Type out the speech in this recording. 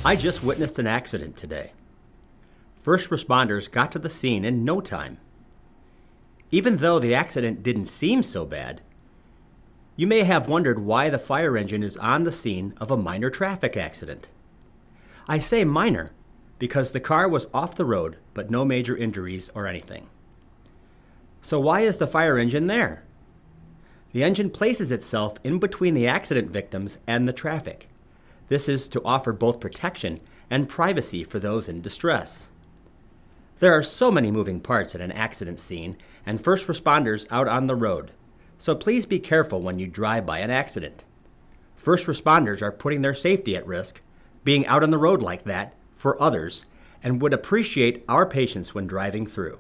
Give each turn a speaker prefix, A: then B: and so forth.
A: I just witnessed an accident today. First responders got to the scene in no time. Even though the accident didn't seem so bad, you may have wondered why the fire engine is on the scene of a minor traffic accident. I say minor because the car was off the road, but no major injuries or anything. So why is the fire engine there? The engine places itself in between the accident victims and the traffic. This is to offer both protection and privacy for those in distress. There are so many moving parts at an accident scene and first responders out on the road, so please be careful when you drive by an accident. First responders are putting their safety at risk, being out on the road like that for others, and would appreciate our patience when driving through.